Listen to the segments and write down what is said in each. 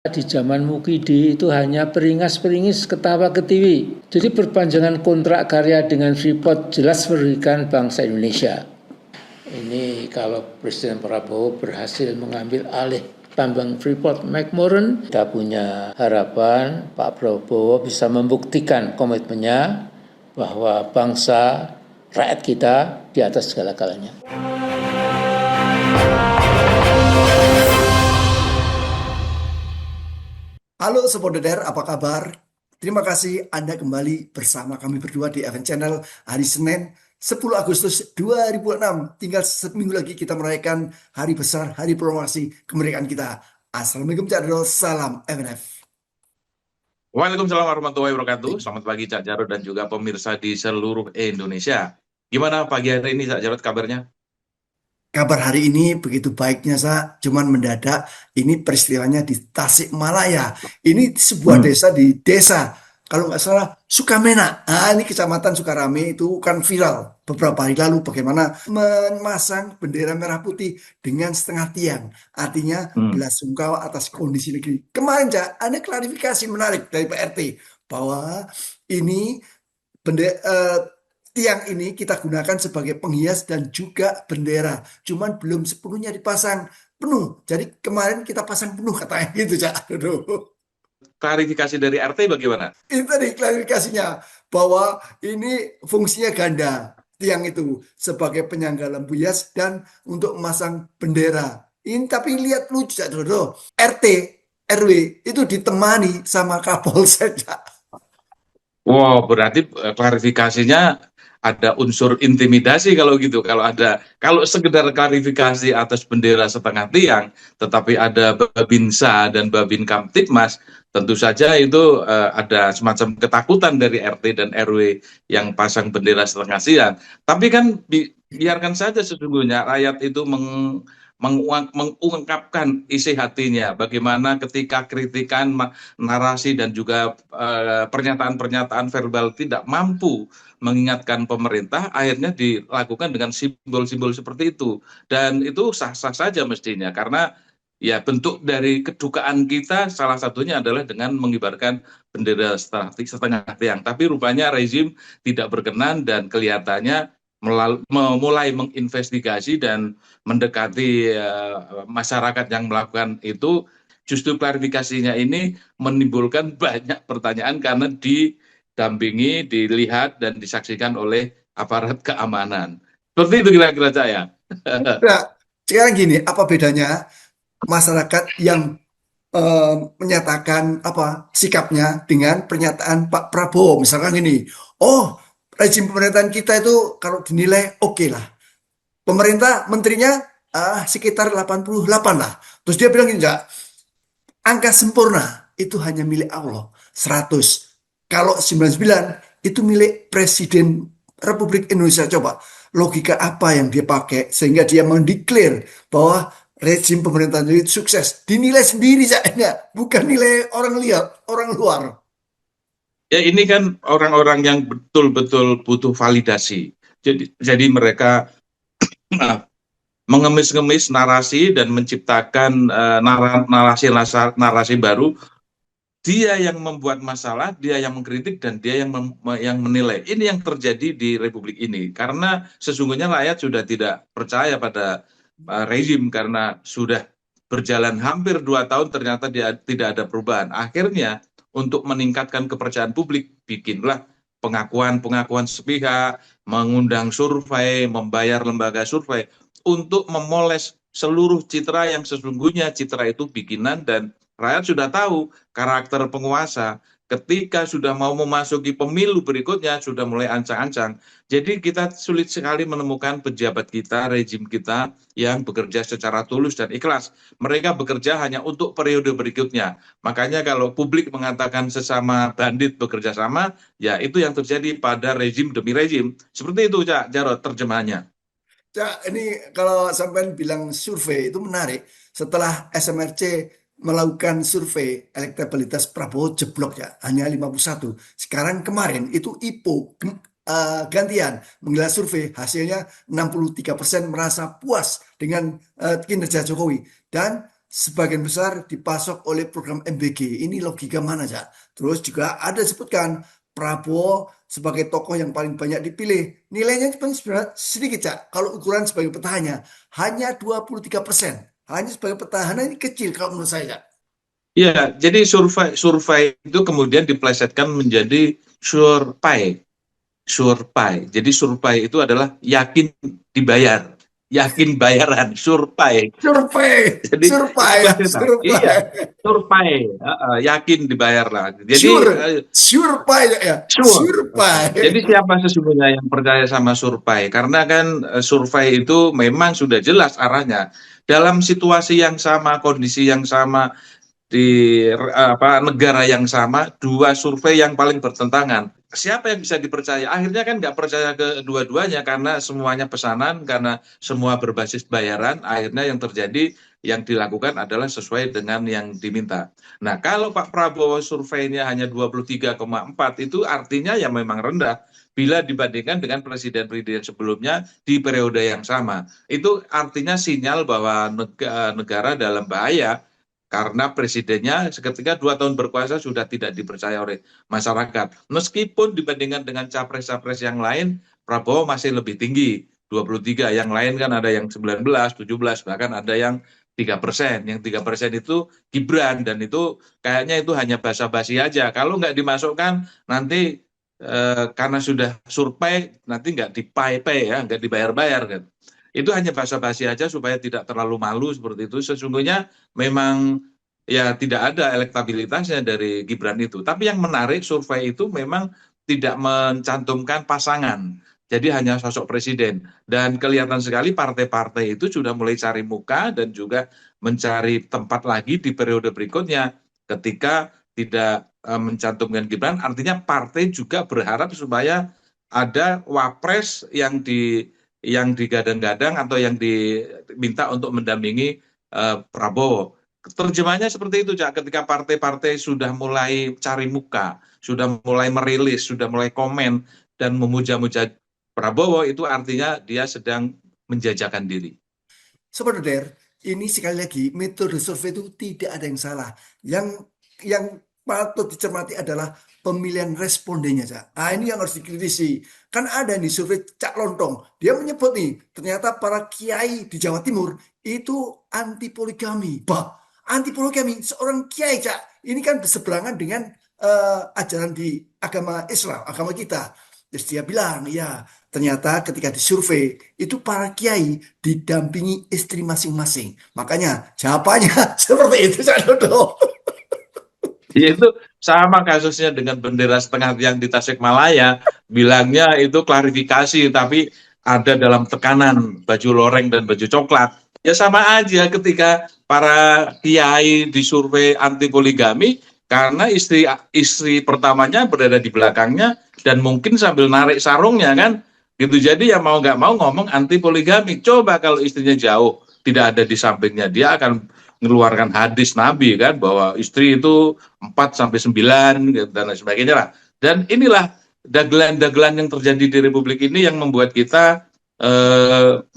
Di zaman Mukidi itu hanya peringas-peringis ketawa ketiwi. Jadi perpanjangan kontrak karya dengan Freeport jelas merugikan bangsa Indonesia. Ini kalau Presiden Prabowo berhasil mengambil alih tambang Freeport McMoran, kita punya harapan Pak Prabowo bisa membuktikan komitmennya bahwa bangsa, rakyat kita di atas segala-galanya. Halo Sobat Deder, apa kabar? Terima kasih Anda kembali bersama kami berdua di Event Channel hari Senin 10 Agustus 2006. Tinggal seminggu lagi kita merayakan hari besar, hari proklamasi kemerdekaan kita. Assalamualaikum, Cak Dero, salam FNF. Waalaikumsalam warahmatullahi wabarakatuh. Selamat pagi Cak Jarod dan juga pemirsa di seluruh Indonesia. Gimana pagi hari ini Cak Jarod kabarnya? Kabar hari ini begitu baiknya, cuman mendadak ini peristiwanya di Tasikmalaya. Ini sebuah desa di desa, kalau nggak salah Sukamena. Nah, ini kecamatan Sukarame itu kan viral beberapa hari lalu bagaimana memasang bendera merah putih dengan setengah tiang. Artinya belasungkawa atas kondisi negeri. Kemarin, Cak, ada klarifikasi menarik dari PRT bahwa ini bendera tiang ini kita gunakan sebagai penghias dan juga bendera. Cuman belum sepenuhnya dipasang penuh. Jadi kemarin kita pasang penuh katanya gitu, Cak. Aduh. Klarifikasi dari RT bagaimana? Itu tadi klarifikasinya bahwa ini fungsinya ganda. Tiang itu sebagai penyangga lampu hias dan untuk memasang bendera. Ini tapi lihat lucu, Cak Dodo. RT, RW itu ditemani sama Kapolsek, Cak. Wow, berarti klarifikasinya ada unsur intimidasi kalau gitu. Kalau sekedar klarifikasi atas bendera setengah tiang, tetapi ada Babinsa dan Babin Kamtibmas, tentu saja itu ada semacam ketakutan dari RT dan RW yang pasang bendera setengah tiang. Tapi kan biarkan saja sesungguhnya rakyat itu mengungkapkan isi hatinya, bagaimana ketika kritikan, narasi dan juga pernyataan-pernyataan verbal tidak mampu mengingatkan pemerintah, akhirnya dilakukan dengan simbol-simbol seperti itu. Dan itu sah-sah saja mestinya, karena ya bentuk dari kedukaan kita salah satunya adalah dengan mengibarkan bendera setengah tiang. Tapi rupanya rezim tidak berkenan dan kelihatannya mulai menginvestigasi dan mendekati masyarakat yang melakukan itu. Justru klarifikasinya ini menimbulkan banyak pertanyaan karena didampingi, dilihat, dan disaksikan oleh aparat keamanan. Seperti itu kira-kira saya. Nah, sekarang gini, apa bedanya masyarakat yang menyatakan apa sikapnya dengan pernyataan Pak Prabowo? Misalkan gini, oh, rezim pemerintahan kita itu kalau dinilai oke lah. Pemerintah menterinya sekitar 88 lah. Terus dia bilang gini, "Cak, angka sempurna itu hanya milik Allah, 100. Kalau 99 itu milik Presiden Republik Indonesia." Coba logika apa yang dia pakai sehingga dia mendeklar bahwa rezim pemerintahan itu sukses? Dinilai sendiri saja, bukan nilai orang lihat, orang luar. Ya ini kan orang-orang yang betul-betul butuh validasi. Jadi mereka mengemis-ngemis narasi dan menciptakan narasi baru. Dia yang membuat masalah, dia yang mengkritik, dan dia yang menilai. Ini yang terjadi di Republik ini. Karena sesungguhnya rakyat sudah tidak percaya pada rezim karena sudah berjalan hampir 2 tahun ternyata dia tidak ada perubahan. Akhirnya untuk meningkatkan kepercayaan publik, bikinlah pengakuan-pengakuan sepihak, mengundang survei, membayar lembaga survei untuk memoles seluruh citra yang sesungguhnya citra itu bikinan, dan rakyat sudah tahu karakter penguasa. Ketika sudah mau memasuki pemilu berikutnya, sudah mulai ancang-ancang. Jadi kita sulit sekali menemukan pejabat kita, rezim kita yang bekerja secara tulus dan ikhlas. Mereka bekerja hanya untuk periode berikutnya. Makanya kalau publik mengatakan sesama bandit bekerja sama, ya itu yang terjadi pada rezim demi rezim. Seperti itu, Cak Jarod, terjemahannya. Cak, ini kalau sampai bilang survei itu menarik. Setelah SMRC melakukan survei elektabilitas Prabowo jeblok ya, hanya 51. Sekarang kemarin itu IPO gantian menggelar survei, hasilnya 63% merasa puas dengan kinerja Jokowi. Dan sebagian besar dipasok oleh program MBG. Ini logika mana, Cak? Terus juga ada disebutkan Prabowo sebagai tokoh yang paling banyak dipilih. Nilainya sebenarnya sedikit, Cak. Kalau ukuran sebagai petahana, hanya 23%. Hanya sebagai petahana ini kecil kalau menurut saya, Cak. Ya, jadi survei itu kemudian diplesetkan menjadi survei. Survei. Jadi survei itu adalah yakin dibayar, yakin bayaran, survei. Survei, Jadi itu survei, plesetan. Iya, survei. survei. Yakin dibayar lah. Jadi Survei, Cak, ya. sure. Survei. Jadi siapa sesungguhnya yang percaya sama survei? Karena kan survei itu memang sudah jelas arahnya. Dalam situasi yang sama, kondisi yang sama, di negara yang sama, dua survei yang paling bertentangan. Siapa yang bisa dipercaya? Akhirnya kan nggak percaya ke dua-duanya karena semuanya pesanan, karena semua berbasis bayaran. Akhirnya yang terjadi, yang dilakukan adalah sesuai dengan yang diminta. Nah, kalau Pak Prabowo surveinya hanya 23,4, itu artinya ya memang rendah bila dibandingkan dengan presiden-presiden sebelumnya di periode yang sama. Itu artinya sinyal bahwa negara dalam bahaya karena presidennya seketika 2 tahun berkuasa sudah tidak dipercaya oleh masyarakat. Meskipun dibandingkan dengan capres-capres yang lain, Prabowo masih lebih tinggi, 23. Yang lain kan ada yang 19, 17, bahkan ada yang 3%. Yang 3% itu Gibran, dan itu kayaknya itu hanya basa-basi aja. Kalau nggak dimasukkan, nanti karena sudah survei, nanti nggak dipai-pai ya, nggak dibayar-bayar kan. Itu hanya basa-basi aja supaya tidak terlalu malu seperti itu. Sesungguhnya memang ya tidak ada elektabilitasnya dari Gibran itu. Tapi yang menarik, survei itu memang tidak mencantumkan pasangan. Jadi hanya sosok presiden. Dan kelihatan sekali partai-partai itu sudah mulai cari muka dan juga mencari tempat lagi di periode berikutnya. Ketika tidak mencantumkan Gibran, artinya partai juga berharap supaya ada wapres yang digadang-gadang atau yang diminta untuk mendampingi Prabowo. Terjemahnya seperti itu, Cak. Ketika partai-partai sudah mulai cari muka, sudah mulai merilis, sudah mulai komen dan memuja-muja Prabowo, itu artinya dia sedang menjajakan diri. Sobat Uder, ini sekali lagi metode survei itu tidak ada yang salah. Yang patut dicermati adalah pemilihan respondennya, Cak. Nah, ini yang harus dikritisi. Kan ada nih survei Cak Lontong. Dia menyebut nih, ternyata para kiai di Jawa Timur itu anti poligami. Bah, anti poligami seorang kiai, Cak. Ini kan berseberangan dengan ajaran di agama Islam, agama kita. Terus dia bilang, ya ternyata ketika disurvei itu para kiai didampingi istri masing-masing. Makanya jawabannya seperti itu, Cak Dodo. Ya, itu sama kasusnya dengan bendera setengah tiang di Tasikmalaya, bilangnya itu klarifikasi, tapi ada dalam tekanan baju loreng dan baju coklat. Ya sama aja ketika para kiai disurvei anti poligami karena istri pertamanya berada di belakangnya dan mungkin sambil narik sarungnya kan, gitu. Jadi ya mau nggak mau ngomong anti poligami. Coba kalau istrinya jauh, tidak ada di sampingnya, dia akan mengeluarkan hadis Nabi kan, bahwa istri itu 4-9 gitu, dan lain sebagainya lah. Dan inilah dagelan-dagelan yang terjadi di Republik ini yang membuat kita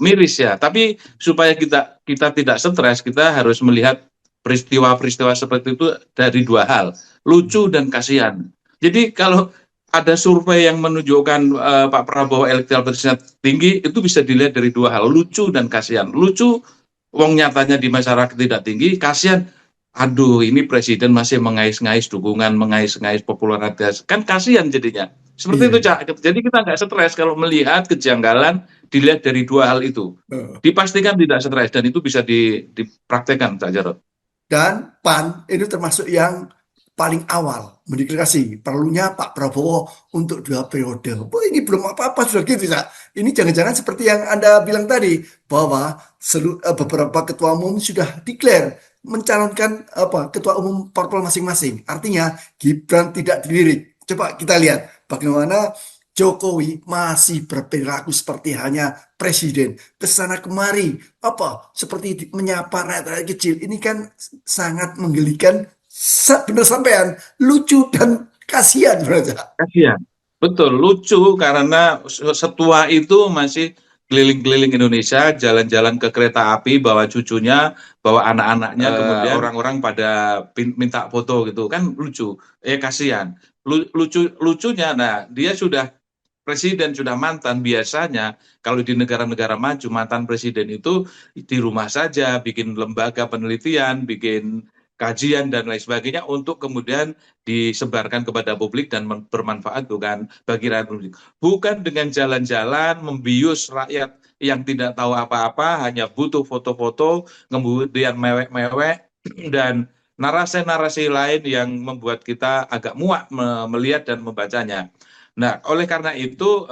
miris ya. Tapi supaya kita tidak stres, kita harus melihat peristiwa-peristiwa seperti itu dari dua hal, lucu dan kasihan. Jadi kalau ada survei yang menunjukkan Pak Prabowo elektabilitasnya tinggi, itu bisa dilihat dari dua hal, lucu dan kasihan. Lucu, wong nyatanya di masyarakat tidak tinggi. Kasihan, aduh ini presiden masih mengais-ngais dukungan, mengais-ngais popularitas, kan kasihan jadinya. Seperti itu, Cak. Jadi kita nggak stres kalau melihat kejanggalan, dilihat dari dua hal itu. Dipastikan tidak stres, dan itu bisa dipraktekkan, Cak Jarod. Dan PAN ini termasuk yang paling awal mendeklarasi perlunya Pak Prabowo untuk 2 periode. Oh, ini belum apa-apa sudah gitu, Cak. Ini jangan-jangan seperti yang Anda bilang tadi, bahwa beberapa ketua umum sudah declare mencalonkan ketua umum parpol masing-masing. Artinya Gibran tidak dilirik. Coba kita lihat bagaimana Jokowi masih berperilaku seperti hanya presiden, kesana kemari, seperti menyapa rakyat kecil. Ini kan sangat menggelikan, benar sampean, lucu dan kasihan, Kasihan, betul, lucu karena setua itu masih keliling-keliling Indonesia, jalan-jalan ke kereta api, bawa cucunya, bawa anak-anaknya, kemudian orang-orang pada minta foto gitu, kan lucu, kasihan. Lucunya, nah dia sudah presiden, sudah mantan. Biasanya kalau di negara-negara maju, mantan presiden itu di rumah saja, bikin lembaga penelitian, bikin kajian dan lain sebagainya untuk kemudian disebarkan kepada publik dan bermanfaat bukan bagi rakyat publik. Bukan dengan jalan-jalan membius rakyat yang tidak tahu apa-apa, hanya butuh foto-foto, kemudian mewek-mewek dan narasi-narasi lain yang membuat kita agak muak melihat dan membacanya. Nah, oleh karena itu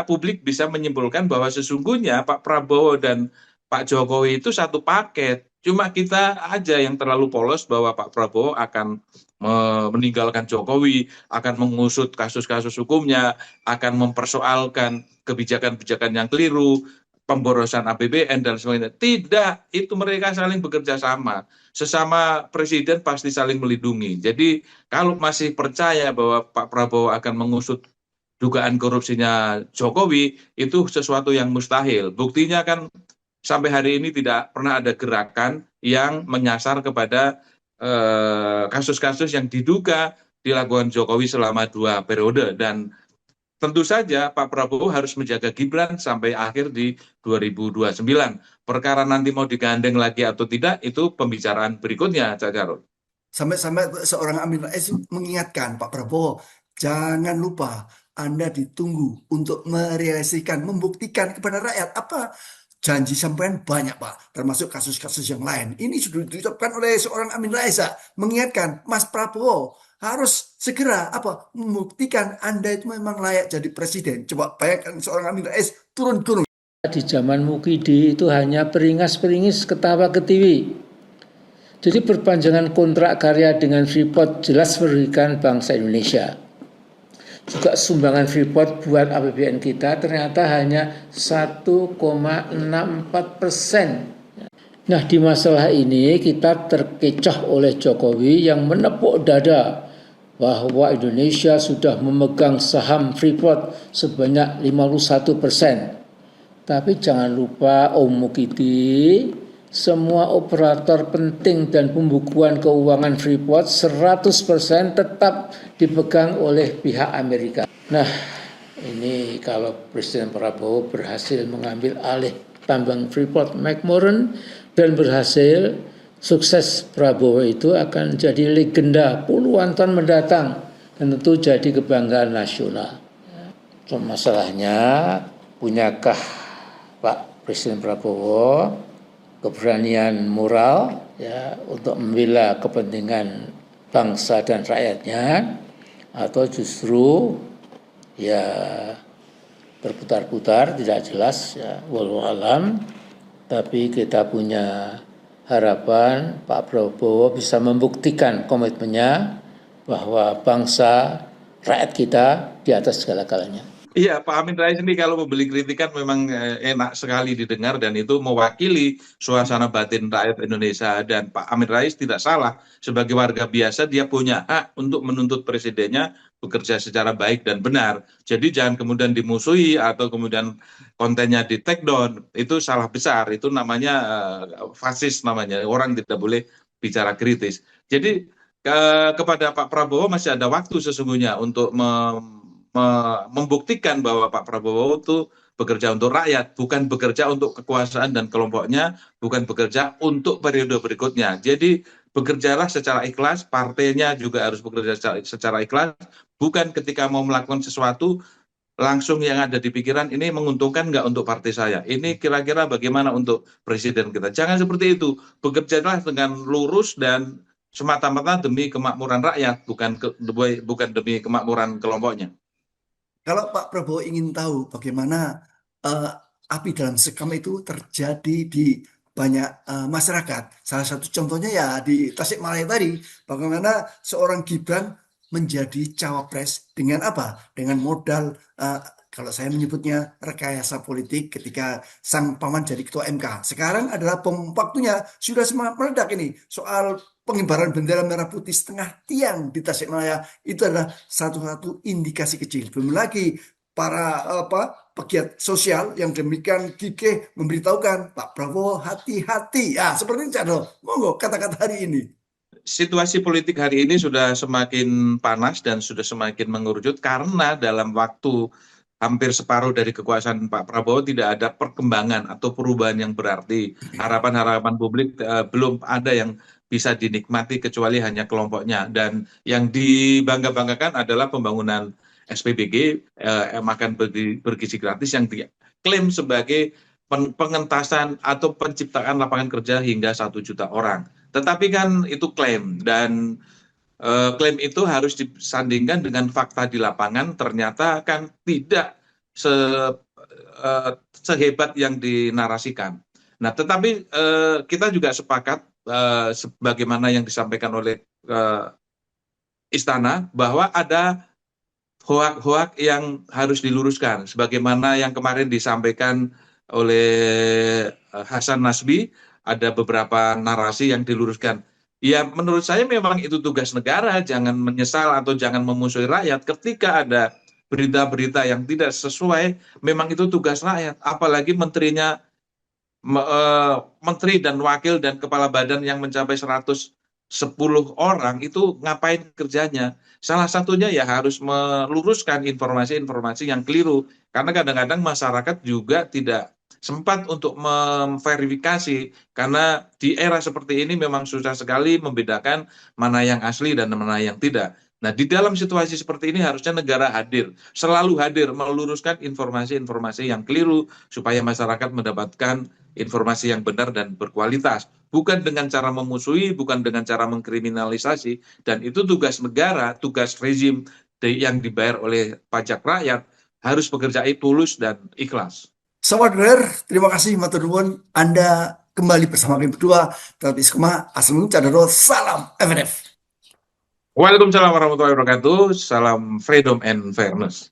publik bisa menyimpulkan bahwa sesungguhnya Pak Prabowo dan Pak Jokowi itu satu paket. Cuma kita aja yang terlalu polos bahwa Pak Prabowo akan meninggalkan Jokowi, akan mengusut kasus-kasus hukumnya, akan mempersoalkan kebijakan-kebijakan yang keliru, pemborosan APBN dan sebagainya. Tidak, itu mereka saling bekerja sama. Sesama presiden pasti saling melindungi. Jadi kalau masih percaya bahwa Pak Prabowo akan mengusut dugaan korupsinya Jokowi, itu sesuatu yang mustahil. Buktinya kan sampai hari ini tidak pernah ada gerakan yang menyasar kepada kasus-kasus yang diduga dilakukan Jokowi selama 2 periode. Dan tentu saja Pak Prabowo harus menjaga Gibran sampai akhir di 2029. Perkara nanti mau digandeng lagi atau tidak, itu pembicaraan berikutnya, Cak Jarod. Sampai-sampai seorang Amin Rais mengingatkan Pak Prabowo, jangan lupa Anda ditunggu untuk merealisasikan, membuktikan kepada rakyat apa janji sampean banyak Pak, termasuk kasus-kasus yang lain. Ini sudah diucapkan oleh seorang Amin Rais, mengingatkan Mas Prabowo harus segera membuktikan Anda itu memang layak jadi presiden. Coba bayangkan seorang Amin Rais turun gunung. Di zaman Mukidi itu hanya peringas-peringis ketawa ketiwi. Jadi perpanjangan kontrak karya dengan Freeport jelas merugikan bangsa Indonesia. Juga sumbangan Freeport buat APBN kita ternyata hanya 1,64%. Nah, di masalah ini kita terkecoh oleh Jokowi yang menepuk dada bahwa Indonesia sudah memegang saham Freeport sebanyak 51%. Tapi jangan lupa Om Mukidi, semua operator penting dan pembukuan keuangan Freeport 100% tetap dipegang oleh pihak Amerika. Nah, ini kalau Presiden Prabowo berhasil mengambil alih tambang Freeport McMoran dan berhasil, sukses Prabowo itu akan jadi legenda puluhan tahun mendatang dan tentu jadi kebanggaan nasional. Masalahnya, punyakah Pak Presiden Prabowo keberanian moral untuk membela kepentingan bangsa dan rakyatnya, atau justru berputar-putar tidak jelas, wallahu alam. Tapi kita punya harapan Pak Prabowo bisa membuktikan komitmennya bahwa bangsa, rakyat kita di atas segala-galanya. Iya, Pak Amin Rais ini kalau membeli kritikan memang enak sekali didengar dan itu mewakili suasana batin rakyat Indonesia. Dan Pak Amin Rais tidak salah, sebagai warga biasa dia punya hak untuk menuntut presidennya bekerja secara baik dan benar. Jadi jangan kemudian dimusuhi atau kemudian kontennya di take down, itu salah besar, itu namanya fasis namanya, orang tidak boleh bicara kritis. Jadi kepada Pak Prabowo masih ada waktu sesungguhnya untuk membuktikan bahwa Pak Prabowo itu bekerja untuk rakyat, bukan bekerja untuk kekuasaan dan kelompoknya, bukan bekerja untuk periode berikutnya. Jadi bekerjalah secara ikhlas, partainya juga harus bekerja secara ikhlas, bukan ketika mau melakukan sesuatu langsung yang ada di pikiran ini menguntungkan nggak untuk partai saya, ini kira-kira bagaimana untuk presiden kita. Jangan seperti itu, bekerjalah dengan lurus dan semata-mata demi kemakmuran rakyat, bukan demi kemakmuran kelompoknya. Kalau Pak Prabowo ingin tahu bagaimana api dalam sekam itu terjadi di banyak masyarakat, salah satu contohnya ya di Tasikmalaya tadi, bagaimana seorang Gibran menjadi cawapres dengan apa? Dengan modal, kalau saya menyebutnya rekayasa politik ketika sang paman jadi ketua MK. Sekarang adalah waktunya sudah semangat meledak ini soal pengibaran bendera merah putih setengah tiang di Tasikmalaya. Itu adalah satu-satu indikasi kecil. Belum lagi para pegiat sosial yang demikian gigih memberitahukan Pak Prabowo hati-hati. Ya, seperti itu, Cak Dro. Monggo kata-kata hari ini. Situasi politik hari ini sudah semakin panas dan sudah semakin mengerucut karena dalam waktu hampir separuh dari kekuasaan Pak Prabowo tidak ada perkembangan atau perubahan yang berarti. Harapan-harapan publik belum ada yang bisa dinikmati kecuali hanya kelompoknya. Dan yang dibangga-banggakan adalah pembangunan SPBG, makan bergizi gratis yang diklaim sebagai pengentasan atau penciptaan lapangan kerja hingga 1 juta orang. Tetapi kan itu klaim, dan klaim itu harus disandingkan dengan fakta di lapangan, ternyata kan tidak sehebat yang dinarasikan. Nah, tetapi kita juga sepakat sebagaimana yang disampaikan oleh Istana, bahwa ada hoak-hoak yang harus diluruskan, sebagaimana yang kemarin disampaikan oleh Hasan Nasbi. Ada beberapa narasi yang diluruskan. Ya, menurut saya memang itu tugas negara, jangan menyesal atau jangan memusuhi rakyat. Ketika ada berita-berita yang tidak sesuai, memang itu tugas rakyat. Apalagi menterinya, menteri dan wakil dan kepala badan yang mencapai 110 orang, itu ngapain kerjanya? Salah satunya ya harus meluruskan informasi-informasi yang keliru. Karena kadang-kadang masyarakat juga tidak sempat untuk memverifikasi, karena di era seperti ini memang susah sekali membedakan mana yang asli dan mana yang tidak. Nah, di dalam situasi seperti ini harusnya negara hadir, selalu hadir meluruskan informasi-informasi yang keliru supaya masyarakat mendapatkan informasi yang benar dan berkualitas. Bukan dengan cara memusuhi, bukan dengan cara mengkriminalisasi, dan itu tugas negara, tugas rezim yang dibayar oleh pajak rakyat, harus bekerja tulus dan ikhlas. Sobat Rer, terima kasih matur nuwun Anda kembali bersama kami berdua dalam Iskema Asmung Cak Dro. Salam FNF. Waalaikumsalam warahmatullahi wabarakatuh. Salam freedom and fairness.